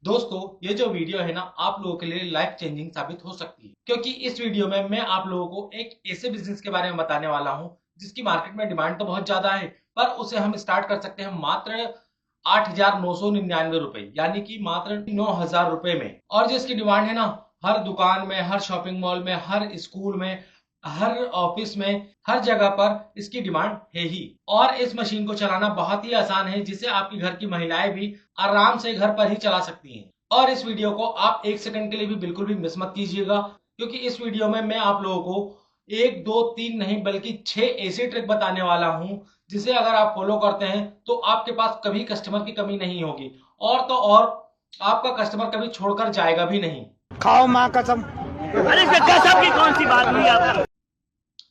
दोस्तों, ये जो वीडियो है ना, आप लोगों के लिए लाइफ चेंजिंग साबित हो सकती है, क्योंकि इस वीडियो में मैं आप लोगों को एक ऐसे बिजनेस के बारे में बताने वाला हूं जिसकी मार्केट में डिमांड तो बहुत ज्यादा है, पर उसे हम स्टार्ट कर सकते हैं मात्र 8,999 रुपए, यानी कि मात्र 9,000 रुपए में। और जो इसकी डिमांड है ना, हर दुकान में, हर शॉपिंग मॉल में, हर स्कूल में, हर ऑफिस में, हर जगह पर इसकी डिमांड है ही। और इस मशीन को चलाना बहुत ही आसान है, जिसे आपकी घर की महिलाएं भी आराम से घर पर ही चला सकती हैं। और इस वीडियो को आप एक सेकंड के लिए भी बिल्कुल भी मिस मत कीजिएगा, क्योंकि इस वीडियो में मैं आप लोगों को एक दो तीन नहीं बल्कि 6 ऐसे ट्रिक बताने वाला हूं, जिसे अगर आप फॉलो करते हैं तो आपके पास कभी कस्टमर की कमी नहीं होगी। और तो और आपका कस्टमर कभी छोड़कर जाएगा भी नहीं। खाओ माँ कसम। अरे कसम की कौन सी बात हुई आप?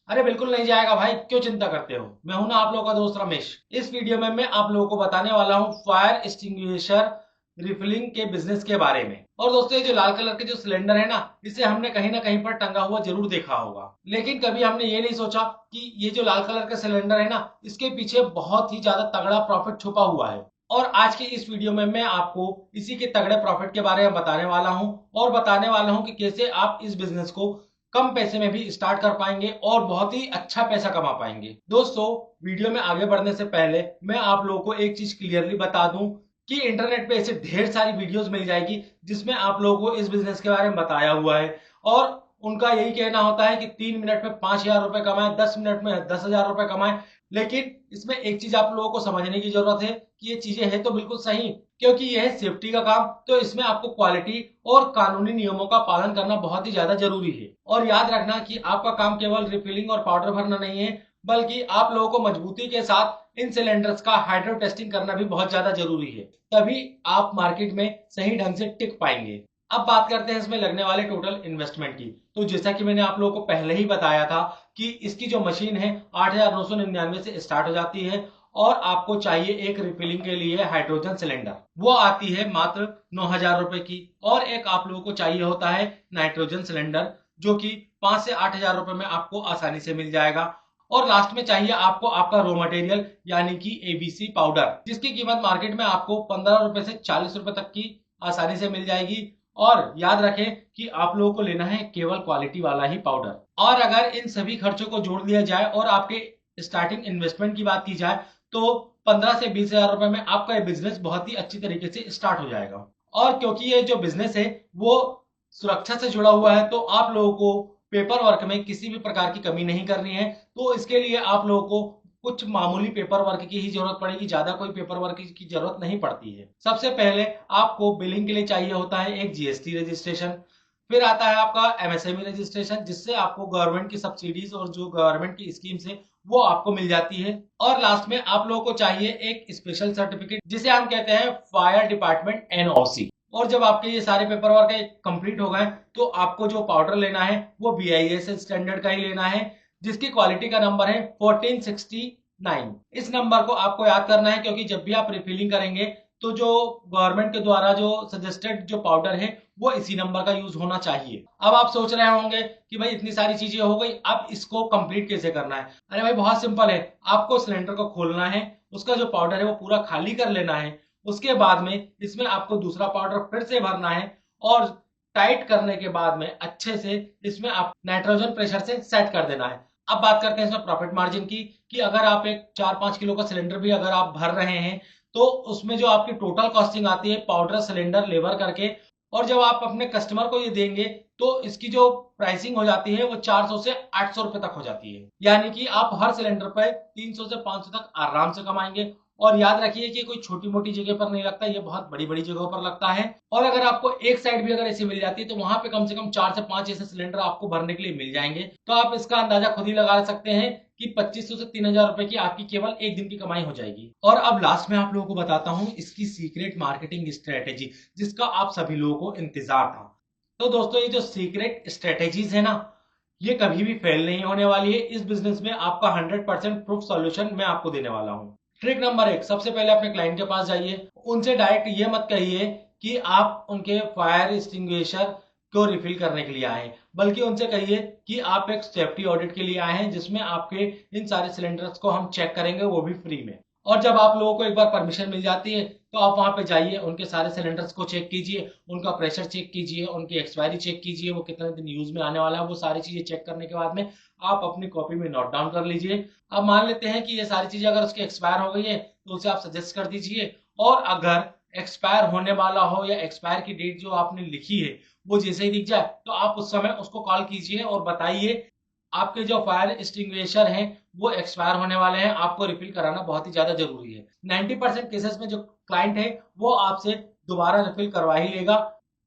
अरे बिल्कुल नहीं जाएगा भाई, क्यों चिंता करते हो। मैं हूं ना आप लोगों का दोस्त रमेश। इस वीडियो में मैं आप लोगों को बताने वाला हूं फायर एक्सटिंग्विशर रिफिलिंग के बिजनेस के बारे में। और दोस्तों, ये जो लाल कलर के जो सिलेंडर है ना, इसे हमने कहीं ना कहीं पर टंगा हुआ जरूर देखा होगा, लेकिन कभी हमने ये नहीं सोचा कि ये जो लाल कलर का सिलेंडर है ना, इसके पीछे बहुत ही ज्यादा तगड़ा प्रॉफिट छुपा हुआ है। और आज की इस वीडियो में मैं आपको इसी के तगड़े प्रॉफिट के बारे में बताने वाला हूं, और बताने वाला हूं कि कैसे आप इस बिजनेस को कम पैसे में भी स्टार्ट कर पाएंगे और बहुत ही अच्छा पैसा कमा पाएंगे। दोस्तों, वीडियो में आगे बढ़ने से पहले मैं आप लोगों को एक चीज क्लियरली बता दूं कि इंटरनेट पे ऐसे ढेर सारी वीडियोस मिल जाएगी जिसमें आप लोगों को इस बिजनेस के बारे में बताया हुआ है, और उनका यही कहना होता है कि 3 मिनट में 5,000 रुपए कमाए, 10 मिनट में 10,000 रुपए कमाए। लेकिन इसमें एक चीज आप लोगों को समझने की जरूरत है कि ये चीजें है तो बिल्कुल सही, क्योंकि यह है सेफ्टी का काम, तो इसमें आपको क्वालिटी और कानूनी नियमों का पालन करना बहुत ही ज्यादा जरूरी है। और याद रखना कि आपका काम केवल रिफिलिंग और पाउडर भरना नहीं है, बल्कि आप लोगों को मजबूती के साथ इन सिलेंडर्स का हाइड्रो टेस्टिंग करना भी बहुत ज्यादा जरूरी है, तभी आप मार्केट में सही ढंग से टिक पाएंगे। अब बात करते हैं इसमें लगने वाले टोटल इन्वेस्टमेंट की। तो जैसा कि मैंने आप लोगों को पहले ही बताया था कि इसकी जो मशीन है 8,999 से स्टार्ट हो जाती है, और आपको चाहिए एक रिफिलिंग के लिए हाइड्रोजन सिलेंडर, वो आती है मात्र 9,000 रुपए की। और एक आप लोगों को चाहिए होता है नाइट्रोजन सिलेंडर, जो कि 5 से 8,000 रुपए में आपको आसानी से मिल जाएगा। और लास्ट में चाहिए आपको आपका रॉ मटेरियल, यानी कि एबीसी पाउडर, जिसकी कीमत मार्केट में आपको 15 रुपए से 40 रुपए तक की आसानी से मिल जाएगी। और याद रखें कि आप लोगों को लेना है केवल क्वालिटी वाला ही पाउडर। और अगर इन सभी खर्चों को जोड़ लिया जाए और आपके स्टार्टिंग इन्वेस्टमेंट की बात की जाए, तो 15 से 20,000 रुपए में आपका ये बिजनेस बहुत ही अच्छी तरीके से स्टार्ट हो जाएगा। और क्योंकि ये जो बिजनेस है वो सुरक्षा से जुड़ा हुआ है, तो आप लोगों को पेपर वर्क में किसी भी प्रकार की कमी नहीं करनी है। तो इसके लिए आप लोगों को कुछ मामूली पेपर वर्क की ही जरूरत पड़ेगी, ज्यादा कोई पेपर वर्क की जरूरत नहीं पड़ती है। सबसे पहले आपको बिलिंग के लिए चाहिए होता है एक जीएसटी रजिस्ट्रेशन, फिर आता है आपका एमएसएमई रजिस्ट्रेशन, जिससे आपको गवर्नमेंट की सब्सिडीज और जो गवर्नमेंट की स्कीम्स है वो आपको मिल जाती है। और लास्ट में आप लोगों को चाहिए एक स्पेशल सर्टिफिकेट, जिसे हम कहते हैं फायर डिपार्टमेंट एनओसी। और जब आपके ये सारे पेपर वर्क कंप्लीट हो गए, तो आपको जो पाउडर लेना है वो बीआईएस स्टैंडर्ड का ही लेना है, जिसकी क्वालिटी का नंबर है 1469। इस नंबर को आपको याद करना है, क्योंकि जब भी आप रिफिलिंग करेंगे तो जो गवर्नमेंट के द्वारा जो सजेस्टेड जो पाउडर है वो इसी नंबर का यूज होना चाहिए। अब आप सोच रहे होंगे कि भाई इतनी सारी चीजें हो गई, अब इसको कंप्लीट कैसे करना है। अरे भाई बहुत सिंपल है, आपको सिलेंडर को खोलना है, उसका जो पाउडर है वो पूरा खाली कर लेना है, उसके बाद में इसमें आपको दूसरा पाउडर फिर से भरना है, और टाइट करने के बाद में अच्छे से इसमें आप नाइट्रोजन प्रेशर से सेट कर देना है। अब बात करते हैं इसमें प्रॉफिट मार्जिन की, कि अगर आप एक 4-5 किलो का सिलेंडर भी अगर आप भर रहे हैं, तो उसमें जो आपकी टोटल कॉस्टिंग आती है पाउडर, सिलेंडर, लेबर करके, और जब आप अपने कस्टमर को ये देंगे तो इसकी जो प्राइसिंग हो जाती है वो 400 से 800 रुपए तक हो जाती है। यानी कि आप हर सिलेंडर पर 300 से 500 तक आराम से कमाएंगे। और याद रखिए कि कोई छोटी मोटी जगह पर नहीं लगता, ये बहुत बड़ी बड़ी जगहों पर लगता है। और अगर आपको एक साइड भी अगर ऐसी मिल जाती है, तो वहां पे कम से कम 4 से 5 ऐसे सिलेंडर आपको भरने के लिए मिल जाएंगे। तो आप इसका अंदाजा खुद ही लगा सकते हैं कि 2500 से 3,000 रुपए की आपकी केवल एक दिन की कमाई हो जाएगी। और अब लास्ट में आप लोगों को बताता हूं इसकी सीक्रेट मार्केटिंग स्ट्रेटेजी, जिसका आप सभी लोगों को इंतजार था। तो दोस्तों, ये जो सीक्रेट स्ट्रेटेजीज है ना, ये कभी भी फेल नहीं होने वाली है। इस बिजनेस में आपका 100% प्रूफ सॉल्यूशन मैं आपको देने वाला हूँ। ट्रिक नंबर 1, सबसे पहले अपने क्लाइंट के पास जाइए, उनसे डायरेक्ट ये मत कहिए कि आप उनके फायर एक्सटिंग्विशर को रिफिल करने के लिए आए हैं, बल्कि उनसे कहिए कि आप एक सेफ्टी ऑडिट के लिए आए हैं, जिसमें आपके इन सारे सिलेंडर्स को हम चेक करेंगे, वो भी फ्री में। और जब आप लोगों को एक बार परमिशन मिल जाती है, तो आप वहां पे जाइए, उनके सारे सिलेंडर्स को चेक कीजिए, उनका प्रेशर चेक कीजिए, उनकी एक्सपायरी चेक कीजिए, वो कितने दिन यूज में आने वाला है। वो सारी चीजें चेक करने के बाद में आप अपनी कॉपी में नोट डाउन कर लीजिए। अब मान लेते हैं कि ये सारी चीजें अगर उसकी एक्सपायर हो गई है तो उसे आप सजेस्ट कर दीजिए, और अगर एक्सपायर होने वाला हो या एक्सपायर की डेट जो आपने लिखी है वो जैसे ही दिख जाए तो आप उस समय उसको कॉल कीजिए और बताइए आपके जो फायर एक्सटिंग्विशर हैं वो एक्सपायर होने वाले हैं, आपको रिफिल कराना बहुत ही ज्यादा जरूरी है। 90% केसेस में जो क्लाइंट है वो आपसे दोबारा रिफिल करवा ही लेगा,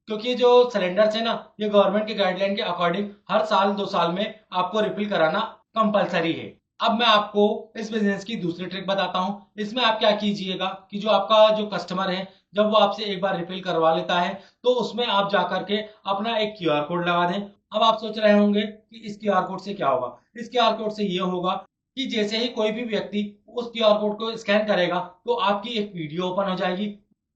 क्योंकि जो सिलेंडर्स है ना ये गवर्नमेंट के गाइडलाइन के अकॉर्डिंग हर साल 2 साल में आपको रिफिल कराना कंपलसरी है। अब मैं आपको इस बिजनेस की दूसरी ट्रिक बताता हूँ। इसमें आप क्या कीजिएगा कि जो आपका जो कस्टमर है जब वो आपसे एक बार रिफिल करवा लेता है तो उसमें आप जाकर के अपना एक क्यूआर कोड लगा दें। अब आप सोच रहे होंगे कि इस क्यूआर कोड से क्या होगा। इस क्यूआर कोड से ये होगा कि जैसे ही कोई भी व्यक्ति उस क्यूआर कोड को स्कैन करेगा तो आपकी एक वीडियो ओपन हो जाएगी।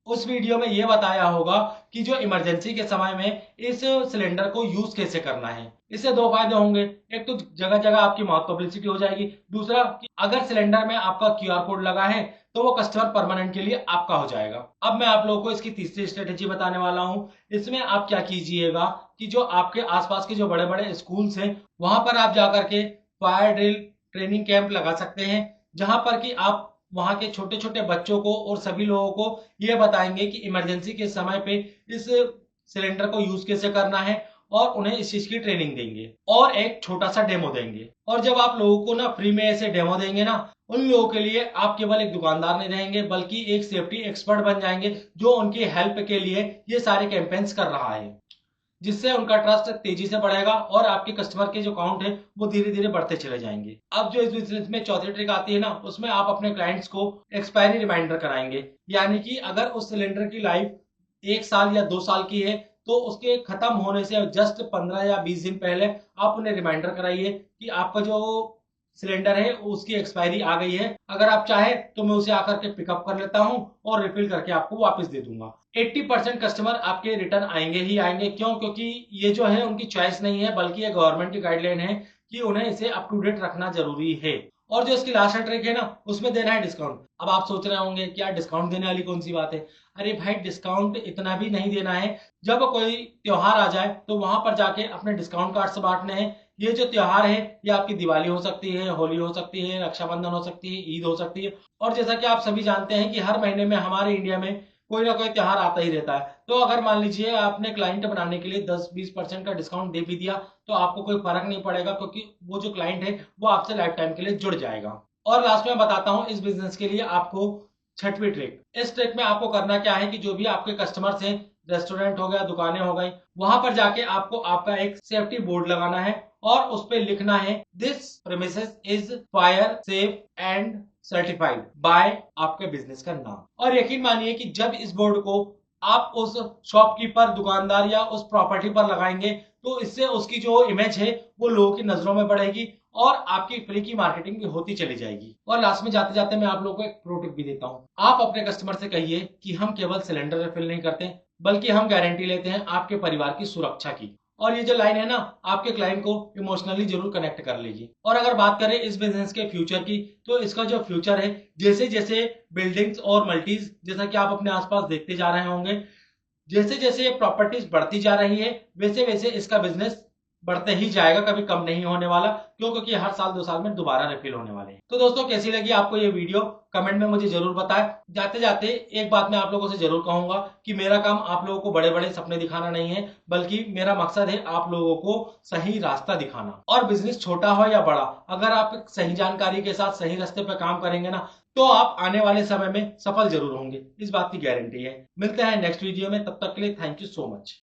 उस वीडियो में ये बताया होगा कि जो इमरजेंसी के समय में इस सिलेंडर को यूज कैसे करना है। इससे 2 फायदे होंगे, एक तो जगह जगह आपकी माउथ पब्लिसिटी हो जाएगी, दूसरा कि अगर सिलेंडर में आपका क्यूआर कोड लगा है तो वो कस्टमर परमानेंट के लिए आपका हो जाएगा। अब मैं आप लोगों को इसकी तीसरी स्ट्रेटेजी बताने वाला हूँ। इसमें आप क्या कीजिएगा कि जो आपके आसपास के जो बड़े बड़े स्कूल्स हैं वहां पर आप जाकर के फायर ड्रिल ट्रेनिंग कैंप लगा सकते हैं, जहां पर कि आप वहां के छोटे छोटे बच्चों को और सभी लोगों को ये बताएंगे कि इमरजेंसी के समय पे इस सिलेंडर को यूज कैसे करना है, और उन्हें इस चीज की ट्रेनिंग देंगे और एक छोटा सा डेमो देंगे। और जब आप लोगों को ना फ्री में ऐसे डेमो देंगे ना, उन लोगों के लिए आप केवल एक दुकानदार नहीं रहेंगे बल्कि एक सेफ्टी एक्सपर्ट बन जाएंगे जो उनकी हेल्प के लिए ये सारे कैंपेन्स कर रहा है, जिससे उनका ट्रस्ट तेजी से बढ़ेगा और आपके कस्टमर के जो काउंट है वो धीरे धीरे बढ़ते चले जाएंगे। अब जो इस बिजनेस में चौथी ट्रिक आती है ना, उसमें आप अपने क्लाइंट्स को एक्सपायरी रिमाइंडर कराएंगे। यानी कि अगर उस सिलेंडर की लाइफ 1 साल या 2 साल की है तो उसके खत्म होने से जस्ट 15 या 20 दिन पहले आप उन्हें रिमाइंडर कराइए कि आपका जो सिलेंडर है उसकी एक्सपायरी आ गई है, अगर आप चाहे तो मैं उसे आकर के पिकअप कर लेता हूं और रिफिल करके आपको वापस दे दूंगा। 80% कस्टमर आपके रिटर्न आएंगे ही आएंगे। क्यों? क्योंकि ये जो है उनकी चॉइस नहीं है बल्कि ये गवर्नमेंट की गाइडलाइन है कि उन्हें इसे अप टू डेट रखना जरूरी है। और जो इसकी लास्ट ट्रिक है ना उसमें देना है डिस्काउंट। अब आप सोच रहे होंगे क्या डिस्काउंट देने वाली कौन सी बात है। अरे भाई डिस्काउंट इतना भी नहीं देना है। जब कोई त्योहार आ जाए तो वहां पर जाके अपने डिस्काउंट कार्ड से बांटने हैं। ये जो त्योहार है ये आपकी दिवाली हो सकती है, होली हो सकती है, रक्षाबंधन हो सकती है, ईद हो सकती है, और जैसा कि आप सभी जानते हैं कि हर महीने में हमारे इंडिया में कोई ना कोई त्योहार आता ही रहता है। तो अगर मान लीजिए आपने क्लाइंट बनाने के लिए 10-20% का डिस्काउंट दे भी दिया तो आपको कोई फर्क नहीं पड़ेगा, क्योंकि वो जो क्लाइंट है वो आपसे लाइफ टाइम के लिए जुड़ जाएगा। और लास्ट में बताता हूँ इस बिजनेस के लिए आपको छठवीं ट्रिक। इस ट्रिक में आपको करना क्या है कि जो भी आपके कस्टमर्स हैं, रेस्टोरेंट हो गया, दुकानें हो गई, वहां पर जाके आपको आपका एक सेफ्टी बोर्ड लगाना है और उस पर लिखना है this premises is fire safe and certified by आपके बिजनेस का नाम। और यकीन मानिए कि जब इस बोर्ड को आप उस शॉपकीपर, दुकानदार या उस प्रॉपर्टी पर लगाएंगे तो इससे उसकी जो इमेज है वो लोगों की नजरों में बढ़ेगी और आपकी फ्री की मार्केटिंग भी होती चली जाएगी। और लास्ट में जाते जाते मैं आप लोगों को एक प्रो टिप भी देता हूँ। आप अपने कस्टमर से कहिए कि हम केवल सिलेंडर रिफिल नहीं करते बल्कि हम गारंटी लेते हैं आपके परिवार की सुरक्षा की। और ये जो लाइन है ना आपके क्लाइंट को इमोशनली जरूर कनेक्ट कर लेगी। और अगर बात करें इस बिजनेस के फ्यूचर की तो इसका जो फ्यूचर है, जैसे जैसे बिल्डिंग्स और मल्टीज जैसा कि आप अपने आसपास देखते जा रहे होंगे, जैसे जैसे ये प्रॉपर्टीज बढ़ती जा रही है वैसे वैसे इसका बिजनेस बढ़ते ही जाएगा, कभी कम नहीं होने वाला। क्यों? क्योंकि हर साल 2 साल में दोबारा रिफिल होने वाले हैं। तो दोस्तों कैसी लगी आपको ये वीडियो कमेंट में मुझे जरूर बताएं। जाते जाते एक बात मैं आप लोगों से जरूर कहूंगा कि मेरा काम आप लोगों को बड़े बड़े सपने दिखाना नहीं है, बल्कि मेरा मकसद है आप लोगों को सही रास्ता दिखाना। और बिजनेस छोटा हो या बड़ा, अगर आप एक सही जानकारी के साथ सही रास्ते पर काम करेंगे ना तो आप आने वाले समय में सफल जरूर होंगे, इस बात की गारंटी है। मिलते हैं नेक्स्ट वीडियो में, तब तक के लिए थैंक यू सो मच।